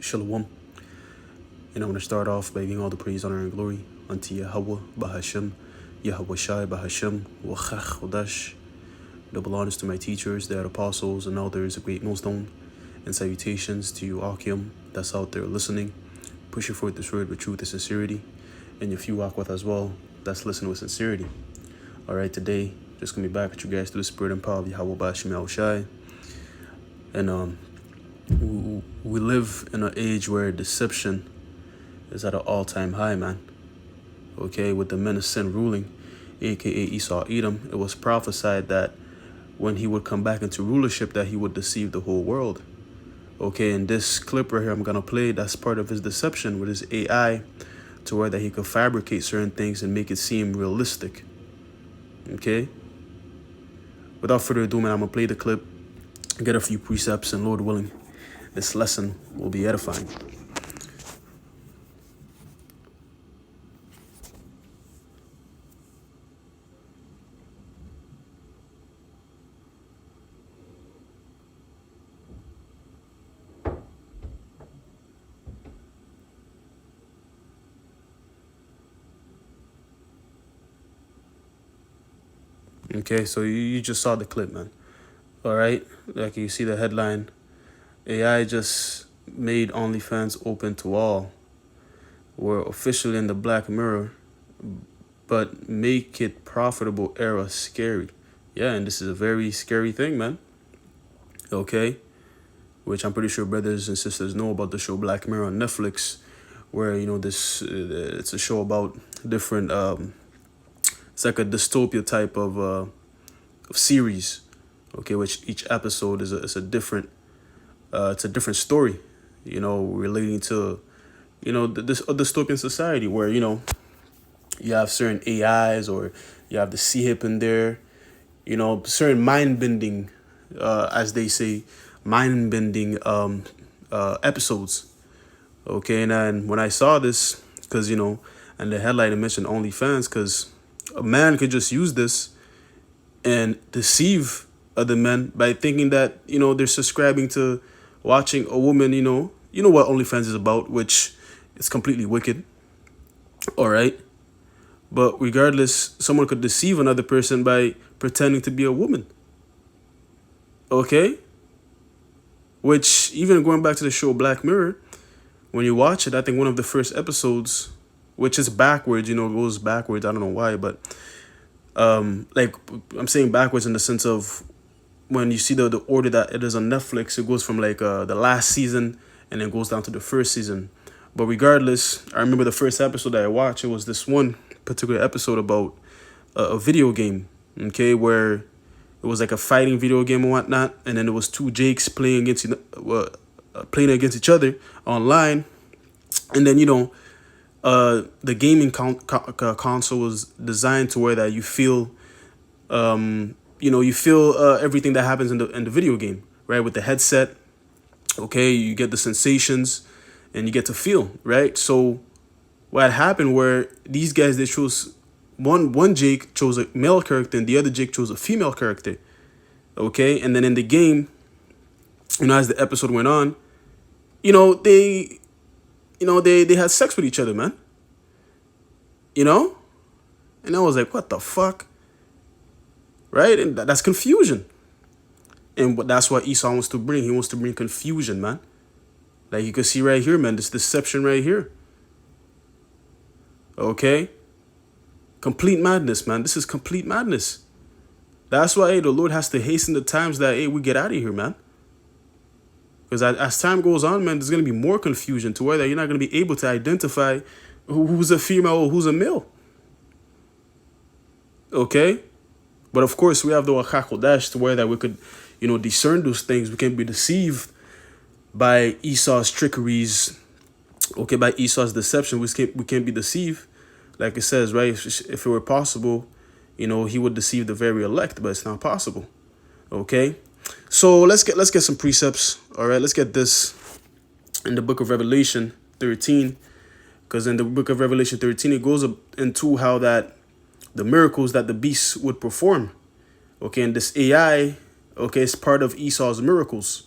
Shalom. And I want to start off by giving all the praise, honor, and glory unto Yahweh, Bahashem, Yahweh Shai, Bahashem, Wachach, Odash. Double honors to my teachers, the apostles, and elders, a great millstone, and salutations to you, Akim, that's out there listening, pushing forth this word with truth and sincerity, and if you walk with as well, that's listening with sincerity. All right, today, just going to be back with you guys through the spirit and power of Yahweh, Bahashem, Yahweh Shai. And we live in an age where deception is at an all-time high, man. Okay, with the men of sin ruling, aka Esau Edom, it was prophesied that when he would come back into rulership that he would deceive the whole world. Okay, and this clip right here I'm gonna play, that's part of his deception with his AI, to where that he could fabricate certain things and make it seem realistic. Okay, without further ado, man, I'm gonna play the clip, get a few precepts, and Lord willing, this lesson will be edifying. Okay, so you just saw the clip, man. All right, like you see the headline, AI just made OnlyFans open to all. We're officially in the Black Mirror, but make it profitable era scary. Yeah, and this is a very scary thing, man. Okay, which I'm pretty sure brothers and sisters know about the show Black Mirror on Netflix, where, you know, this it's a show about different it's like a dystopia type of series, okay, which each episode is a different it's a different story, you know, relating to, you know, this dystopian society where, you know, you have certain AIs, or you have the C-hip in there, you know, certain mind-bending, as they say, mind-bending episodes. Okay, and then when I saw this, because, you know, and the headline mentioned OnlyFans, because a man could just use this and deceive other men by thinking that, you know, they're subscribing to watching a woman, you know what OnlyFans is about, which is completely wicked. All right. But regardless, someone could deceive another person by pretending to be a woman. Okay. Which, even going back to the show Black Mirror, when you watch it, I think one of the first episodes, which is backwards, you know, it goes backwards. I don't know why, but like, I'm saying backwards in the sense of when you see the order that it is on Netflix, it goes from like the last season and then goes down to the first season. But regardless, I remember the first episode that I watched, it was this one particular episode about a video game, okay, where it was like a fighting video game and whatnot, and then there was two Jakes playing against each other online, and then, you know, the gaming console was designed to where that you feel, you know, you feel everything that happens in the video game, right? With the headset, okay, you get the sensations, and you get to feel, right? So what happened where these guys, they chose one Jake chose a male character and the other Jake chose a female character, okay? And then in the game, you know, as the episode went on, you know, they had sex with each other, man. You know? And I was like, what the fuck? Right? And that's confusion. And that's what Esau wants to bring. He wants to bring confusion, man. Like you can see right here, man, this deception right here. Okay? Complete madness, man. This is complete madness. That's why, hey, the Lord has to hasten the times that, hey, we get out of here, man. Because as time goes on, man, there's going to be more confusion to where that you're not going to be able to identify who's a female or who's a male. Okay? But of course, we have the Wachach Kodash to where that we could, you know, discern those things. We can't be deceived by Esau's trickeries, okay, by Esau's deception. We can't be deceived. Like it says, right, if it were possible, you know, he would deceive the very elect, but it's not possible. Okay? So let's get some precepts. All right, let's get this in the book of Revelation 13, because in the book of Revelation 13 it goes into how that the miracles that the beast would perform. Okay, and this AI, okay, is part of Esau's miracles,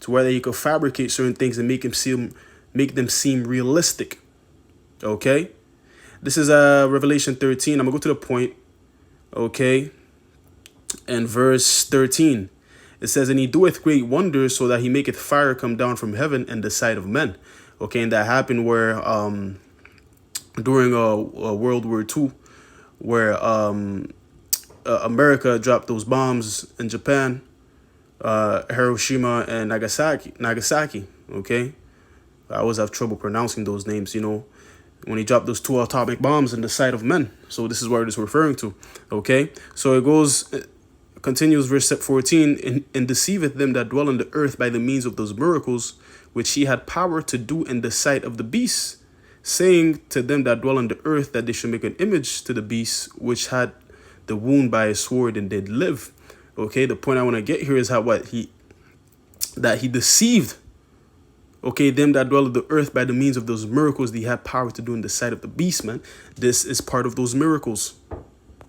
to where he could fabricate certain things and make him seem make them seem realistic. Okay? This is Revelation 13. I'm going to go to the point. Okay? And verse 13. It says, and he doeth great wonders, so that he maketh fire come down from heaven in the sight of men. Okay, and that happened where during World War II, where America dropped those bombs in Japan, Hiroshima and Nagasaki. Okay, I always have trouble pronouncing those names. When he dropped those two atomic bombs in the sight of men. So this is what it is referring to. Okay, so it goes. Continues verse 14, and deceiveth them that dwell on the earth by the means of those miracles which he had power to do in the sight of the beast, saying to them that dwell on the earth that they should make an image to the beast which had the wound by a sword and did live. Okay, the point I want to get here is that he deceived, okay, them that dwell on the earth by the means of those miracles that he had power to do in the sight of the beast, man. This is part of those miracles.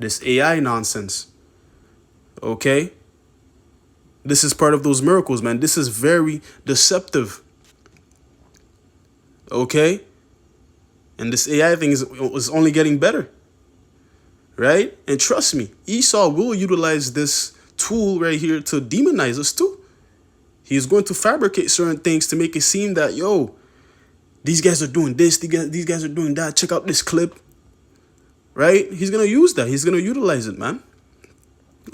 This AI nonsense. Okay? This is part of those miracles, man. This is very deceptive. Okay? And this AI thing is only getting better. Right? And trust me, Esau will utilize this tool right here to demonize us too. He's going to fabricate certain things to make it seem that, yo, these guys are doing this, these guys are doing that. Check out this clip. Right? He's going to use that. He's going to utilize it, man.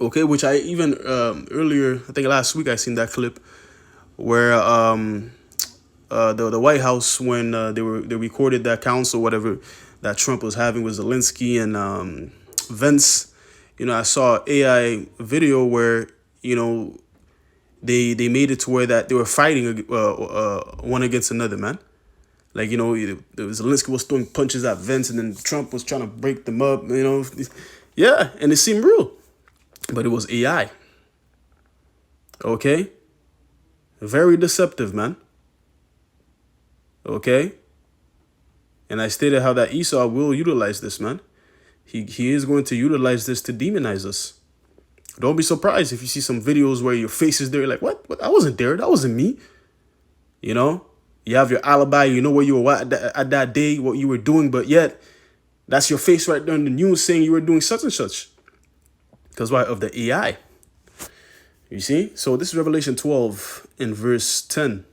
Okay, which I even earlier, I think last week, I seen that clip where the White House, when they recorded that council, whatever that Trump was having with Zelensky and Vance. I saw AI video where they made it to where that they were fighting one against another, man. Like, Zelensky was throwing punches at Vance, and then Trump was trying to break them up. Yeah, and it seemed real. But it was AI. Okay? Very deceptive, man. Okay? And I stated how that Esau will utilize this, man. He is going to utilize this to demonize us. Don't be surprised if you see some videos where your face is there. You're like, what? I wasn't there. That wasn't me. You have your alibi. You know where you were at that day, what you were doing. But yet, that's your face right there in the news saying you were doing such and such. Because why? Of the AI. You see? So this is Revelation 12 in verse 10.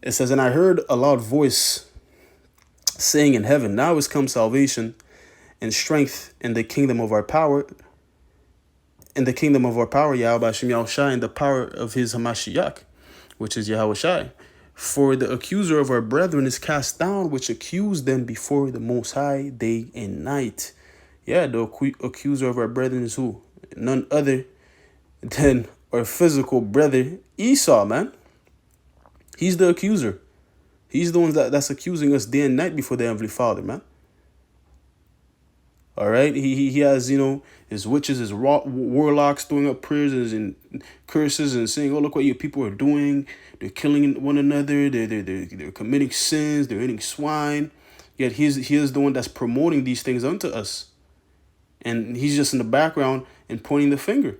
It says, and I heard a loud voice saying in heaven, now is come salvation and strength in the kingdom of our power. In the kingdom of our power, Yahweh Hashem Yahushai, in the power of his Hamashiach, which is Yahushai. For the accuser of our brethren is cast down, which accused them before the Most High day and night. Yeah, the accuser of our brethren is who? None other than our physical brother Esau, man. He's the accuser. He's the one that's accusing us day and night before the Heavenly Father, man. All right? He has, his witches, his warlocks throwing up prayers and curses and saying, oh, look what you people are doing. They're killing one another. They're committing sins. They're eating swine. Yet he is the one that's promoting these things unto us. And he's just in the background and pointing the finger.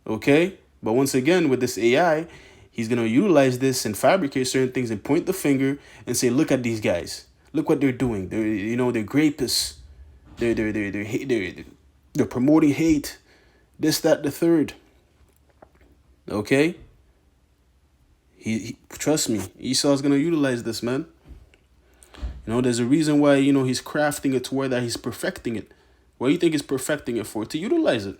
Okay? But once again, with this AI, he's going to utilize this and fabricate certain things and point the finger and say, look at these guys. Look what they're doing. They're grapists. They're promoting hate. This, that, the third. Okay? He trust me, Esau's going to utilize this, man. There's a reason why, he's crafting it to where that he's perfecting it. What do you think he's perfecting it for? To utilize it.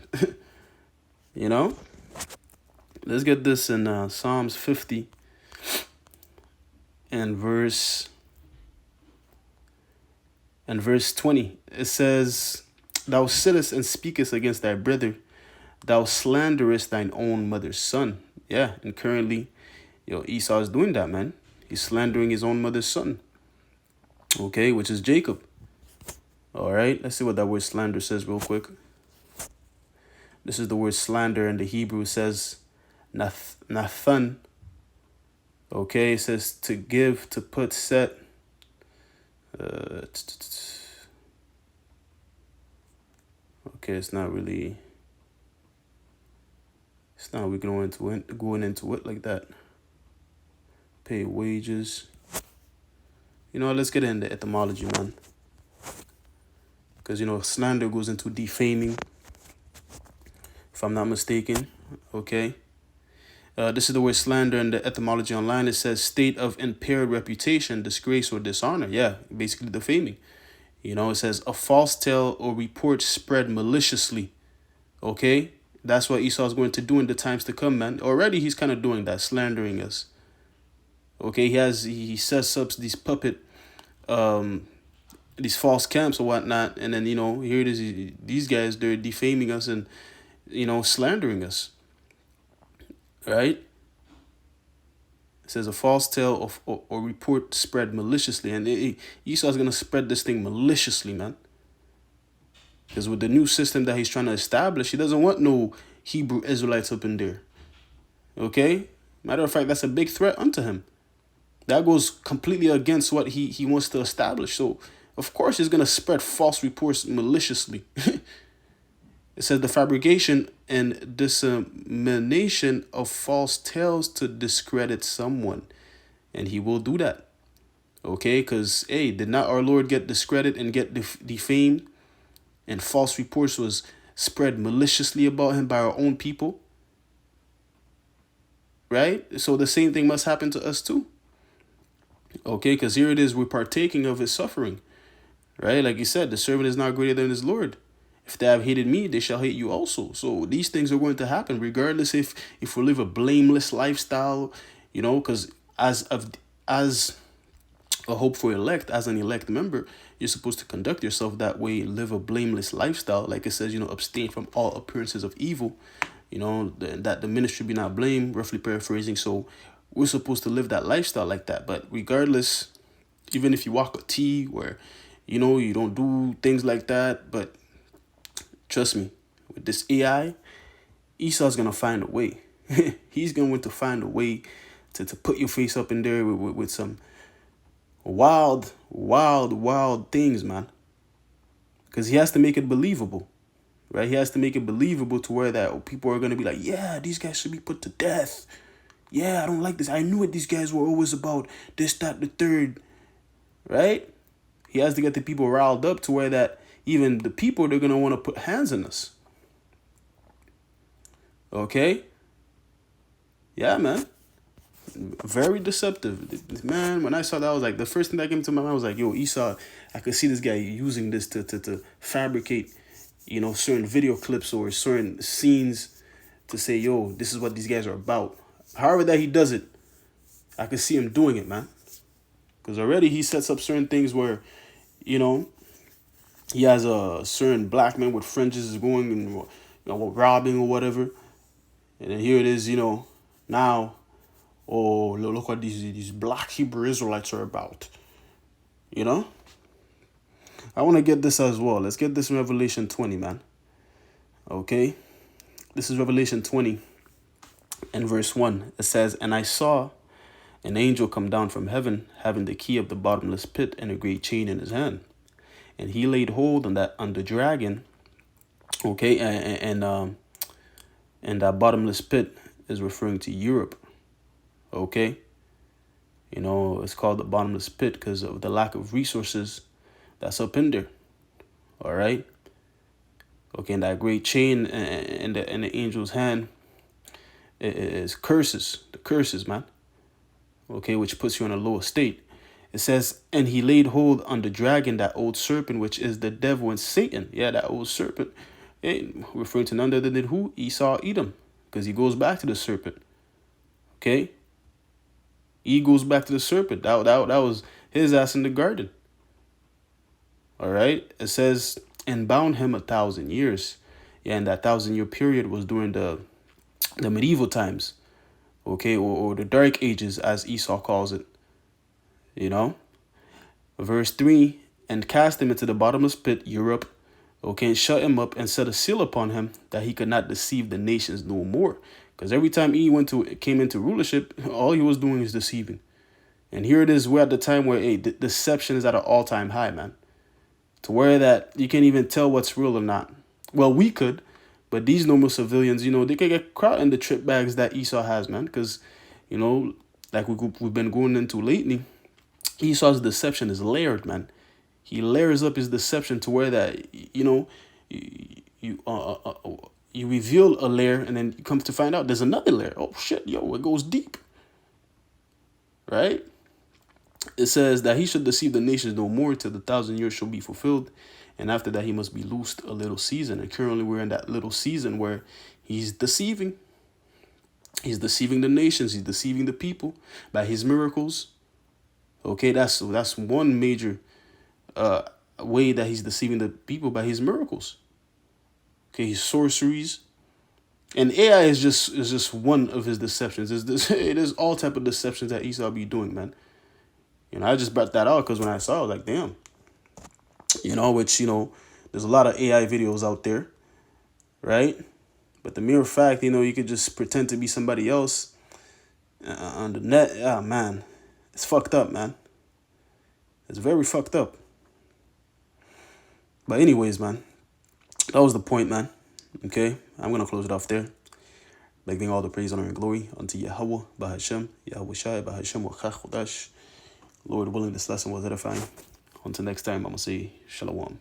Let's get this in Psalms 50 and verse 20. It says, thou sittest and speakest against thy brother. Thou slanderest thine own mother's son. Yeah, and currently, Esau is doing that, man. He's slandering his own mother's son. Okay, which is Jacob. All right, let's see what that word slander says real quick. This is the word slander in the Hebrew. It says nathan. Okay, it says to give, to put, set. Okay, it's not really going into it like that. pay wages. You know, let's get into etymology, man. Because, you know, slander goes into defaming, if I'm not mistaken. Okay. This is the word slander in the etymology online. It says state of impaired reputation, disgrace, or dishonor. Yeah, basically defaming. You know, it says a false tale or report spread maliciously. Okay. That's what Esau is going to do in the times to come, man. Already he's kind of doing that, slandering us. Okay, he sets up these these false camps or whatnot, and then, you know, here it is, these guys, they're defaming us and, you know, slandering us, right? It says a false tale of or report spread maliciously, and Esau's gonna spread this thing maliciously, man. Because with the new system that he's trying to establish, he doesn't want no Hebrew Israelites up in there. Okay, matter of fact, that's a big threat unto him. That goes completely against what he wants to establish. So, of course, he's going to spread false reports maliciously. It says the fabrication and dissemination of false tales to discredit someone. And he will do that. Okay, because, hey, did not our Lord get discredited and get defamed? And false reports was spread maliciously about him by our own people. Right? So the same thing must happen to us too. Okay, because here it is, we're partaking of his suffering, right? Like you said, the servant is not greater than his Lord. If they have hated me, they shall hate you also. So these things are going to happen, regardless if we live a blameless lifestyle, you know, because as a hope for elect, as an elect member, you're supposed to conduct yourself that way, live a blameless lifestyle. Like it says, you know, abstain from all appearances of evil, you know, that the ministry be not blamed, roughly paraphrasing. So we're supposed to live that lifestyle like that. But regardless, even if you walk a T where, you know, you don't do things like that, but trust me, with this AI, Esau's going to find a way. He's going to find a way to put your face up in there with some wild things, man. Because he has to make it believable, right? He has to make it believable to where that people are going to be like, yeah, these guys should be put to death. Yeah, I don't like this. I knew what these guys were always about. This, that, the third. Right? He has to get the people riled up to where that even the people, they're going to want to put hands on us. Okay? Yeah, man. Very deceptive. Man, when I saw that, I was like, the first thing that came to my mind was like, yo, Esau, I could see this guy using this to fabricate, you know, certain video clips or certain scenes to say, yo, this is what these guys are about. However that he does it, I can see him doing it, man. Because already he sets up certain things where, you know, he has a certain black man with fringes is going and, you know, robbing or whatever. And then here it is, you know, now, oh, look what these black Hebrew Israelites are about. You know? I want to get this as well. Let's get this in Revelation 20, man. Okay? This is Revelation 20. In verse 1, it says, and I saw an angel come down from heaven, having the key of the bottomless pit and a great chain in his hand. And he laid hold on the dragon. Okay, and that bottomless pit is referring to Europe. Okay, you know, it's called the bottomless pit because of the lack of resources that's up in there. All right. Okay, and that great chain in the angel's hand is the curses, man. Okay, which puts you in a lower state. It says, and he laid hold on the dragon, that old serpent, which is the devil and Satan. Yeah, that old serpent. Referring to none other than who? Esau, Edom. Because he goes back to the serpent. Okay? He goes back to the serpent. That was his ass in the garden. All right? It says, and bound him 1,000 years. Yeah, and that 1,000-year period was during the medieval times. Okay, or the dark ages, as Esau calls it. You know? Verse 3, and cast him into the bottomless pit, Europe. Okay, and shut him up and set a seal upon him that he could not deceive the nations no more. Because every time he came into rulership, all he was doing is deceiving. And here it is, we're at the time where deception is at an all-time high, man. To where that you can't even tell what's real or not. Well, we could, but these normal civilians, you know, they could get caught in the trip bags that Esau has, man. Because, you know, like we've been going into lately, Esau's deception is layered, man. He layers up his deception to where that, you reveal a layer and then you come to find out there's another layer. Oh shit, yo, it goes deep, right? It says that he should deceive the nations no more till the 1,000 years shall be fulfilled, and after that he must be loosed a little season. And currently we're in that little season where he's deceiving. He's deceiving the nations. He's deceiving the people by his miracles. Okay, that's one major way that he's deceiving the people, by his miracles. Okay, his sorceries. And AI is just one of his deceptions. It is all type of deceptions that Esau be doing, man. I just brought that out because when I saw it, I was like, damn. Which, there's a lot of AI videos out there, right? But the mere fact, you could just pretend to be somebody else on the net. Ah, man, it's fucked up, man. It's very fucked up. But anyways, man, that was the point, man. Okay, I'm going to close it off there. Giving all the praise, honor, and glory unto Yahweh, Bahashem, Yahweh Shai, Bahashem, Wachach Chodash. Lord willing, this lesson was edifying. Until next time, I'm going to say Shalom.